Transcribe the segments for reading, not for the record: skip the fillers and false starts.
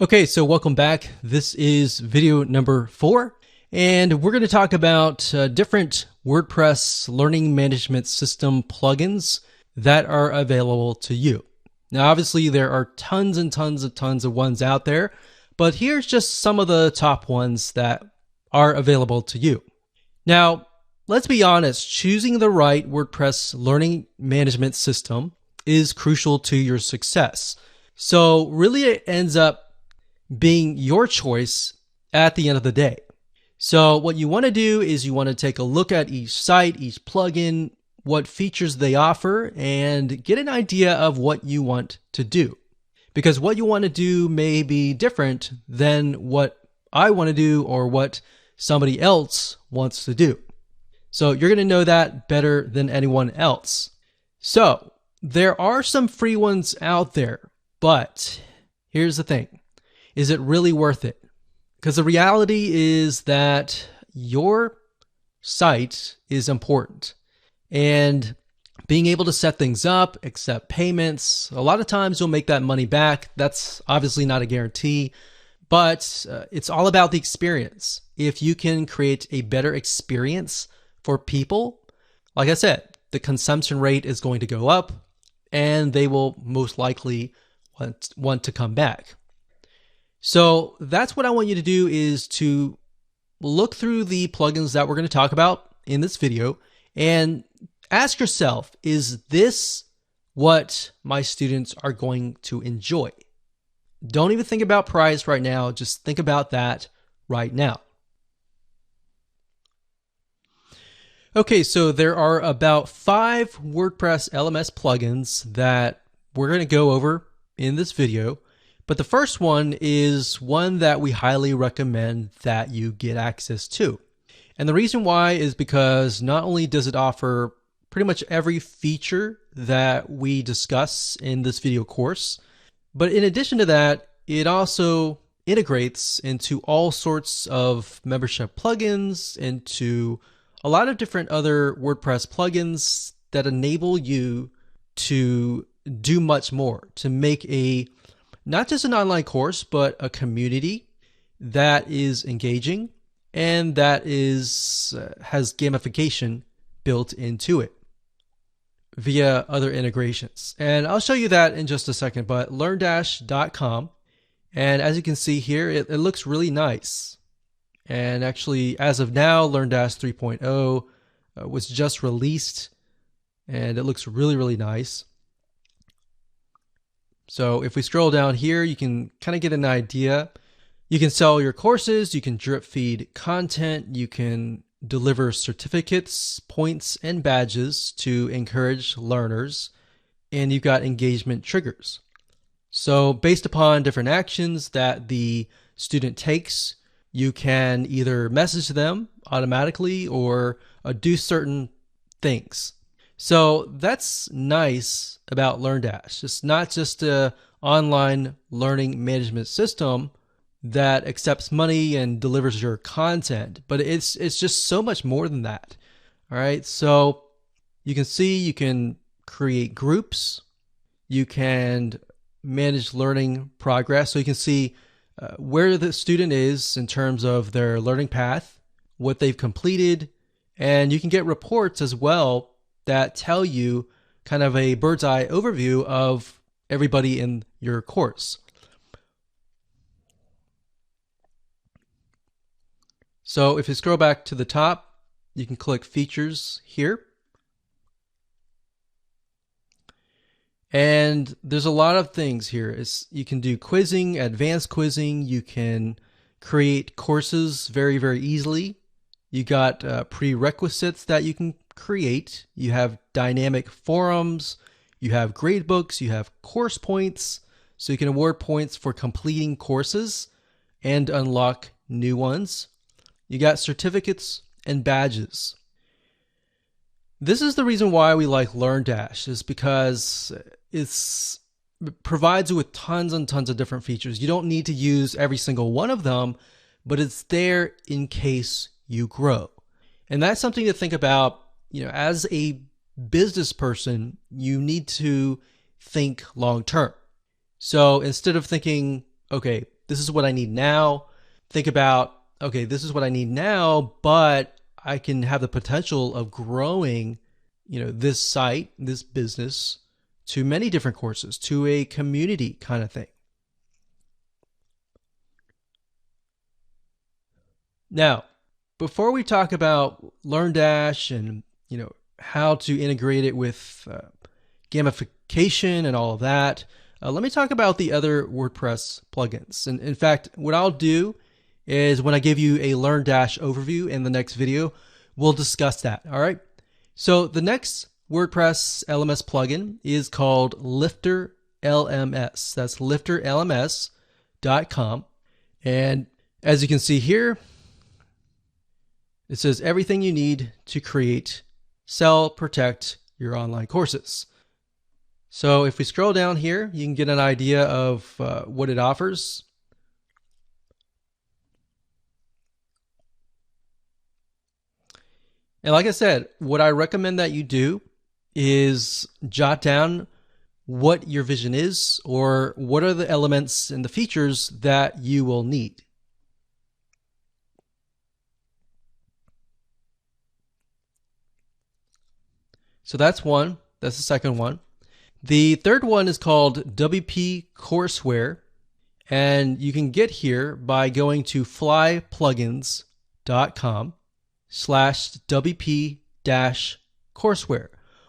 Okay, so welcome back. This is video number 4, and we're going to talk about different WordPress learning management system plugins that are available to you. Now, obviously, there are tons of ones out there, but here's just some of the top ones that are available to you. Now, let's be honest, choosing the right WordPress learning management system is crucial to your success. So really it ends up being your choice at the end of the day. So what you want to do is you want to take a look at each site, each plugin, what features they offer, and get an idea of what you want to do. Because what you want to do may be different than what I want to do or what somebody else wants to do. So you're going to know that better than anyone else. So there are some free ones out there, but here's the thing. Is it really worth it? Because the reality is that your site is important. And being able to set things up, accept payments, a lot of times you'll make that money back. That's obviously not a guarantee, but it's all about the experience. If you can create a better experience for people, like I said, the consumption rate is going to go up and they will most likely want to come back. So that's what I want you to do, is to look through the plugins that we're going to talk about in this video and ask yourself, is this what my students are going to enjoy? Don't even think about price right now. Just think about that right now. Okay, so there are about 5 WordPress LMS plugins that we're going to go over in this video. But the first one is one that we highly recommend that you get access to. And the reason why is because not only does it offer pretty much every feature that we discuss in this video course, but in addition to that, it also integrates into all sorts of membership plugins, into a lot of different other WordPress plugins that enable you to do much more, to make not just an online course, but a community that is engaging and that has gamification built into it via other integrations. And I'll show you that in just a second, but LearnDash.com. And as you can see here, it looks really nice. And actually, as of now, LearnDash 3.0 was just released, and it looks really nice. So if we scroll down here, you can kind of get an idea. You can sell your courses, you can drip feed content, you can deliver certificates, points, and badges to encourage learners, and you've got engagement triggers. So based upon different actions that the student takes, you can either message them automatically or do certain things. So that's nice about LearnDash. It's not just an online learning management system that accepts money and delivers your content, but it's just so much more than that. All right, so you can see you can create groups, you can manage learning progress, so you can see where the student is in terms of their learning path, what they've completed, and you can get reports as well that tell you kind of a bird's eye overview of everybody in your course. So if you scroll back to the top, you can click features here. And there's a lot of things here. You can do quizzing, advanced quizzing. You can create courses very easily. You got prerequisites that you can create. You have dynamic forums, you have gradebooks, you have course points, so you can award points for completing courses and unlock new ones. You got certificates and badges. This is the reason why we like LearnDash, is because it provides you with tons and tons of different features. You don't need to use every single one of them, but it's there in case you grow. And that's something to think about. You know, as a business person, you need to think long term. So instead of thinking, okay, this is what I need now. Think about, okay, this is what I need now, but I can have the potential of growing, this site, this business to many different courses, to a community kind of thing. Now, before we talk about LearnDash and, how to integrate it with gamification and all of that, let me talk about the other WordPress plugins. And in fact, what I'll do is when I give you a LearnDash overview in the next video, we'll discuss that. All right. So the next WordPress LMS plugin is called Lifter LMS. That's lifterlms.com. And as you can see here, it says everything you need to create, sell, protect your online courses. So if we scroll down here, you can get an idea of what it offers. And like I said, what I recommend that you do is jot down what your vision is, or what are the elements and the features that you will need. So that's one. That's the second one. The third one is called WP Courseware, and you can get here by going to flyplugins.com/WP-courseware.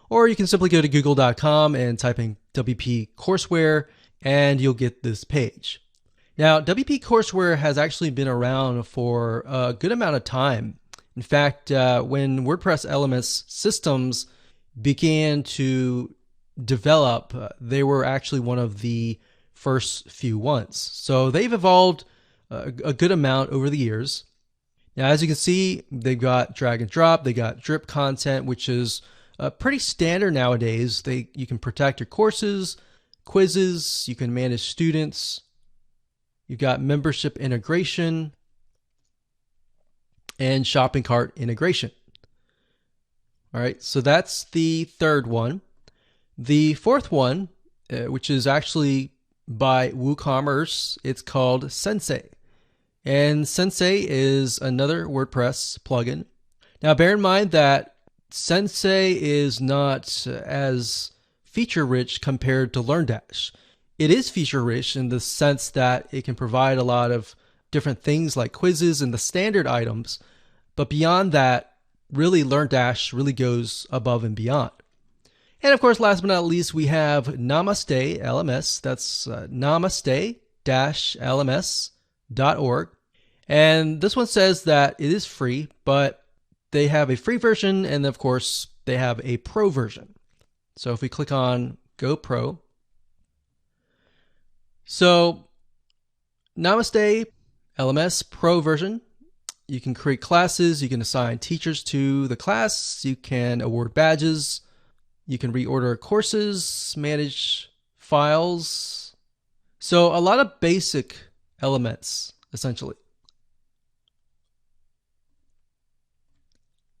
Or you can simply go to google.com and type in WP Courseware, and you'll get this page. Now, WP Courseware has actually been around for a good amount of time. In fact, when WordPress LMS systems began to develop, they were actually one of the first few ones. So they've evolved a good amount over the years. Now, as you can see, they've got drag and drop, they got drip content, which is pretty standard nowadays. You can protect your courses, quizzes, you can manage students, you've got membership integration, and shopping cart integration. All right, so that's the third one. The fourth one, which is actually by WooCommerce, it's called Sensei. And Sensei is another WordPress plugin. Now, bear in mind that Sensei is not as feature-rich compared to LearnDash. It is feature-rich in the sense that it can provide a lot of different things like quizzes and the standard items. But beyond that, really, LearnDash really goes above and beyond. And of course, last but not least, we have Namaste LMS. That's namaste-lms.org. And this one says that it is free, but they have a free version, and of course, they have a pro version. So if we click on Go Pro, so Namaste LMS Pro version, you can create classes, you can assign teachers to the class, you can award badges, you can reorder courses, manage files. So a lot of basic elements, essentially.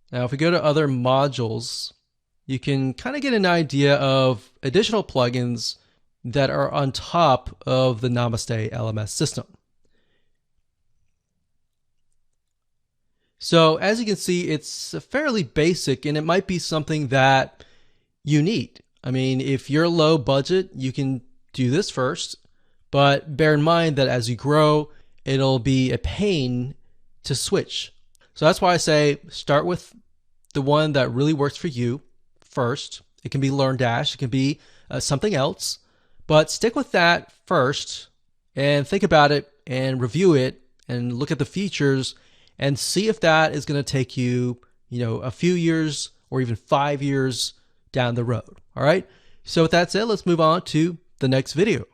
Now, if we go to other modules, you can kind of get an idea of additional plugins that are on top of the Namaste LMS system. So as you can see, it's fairly basic, and it might be something that you need. I mean, if you're low budget, you can do this first, but bear in mind that as you grow, it'll be a pain to switch. So that's why I say start with the one that really works for you first. It can be LearnDash, it can be something else, but stick with that first and think about it and review it and look at the features and see if that is going to take you, a few years or even 5 years down the road. All right. So with that said, let's move on to the next video.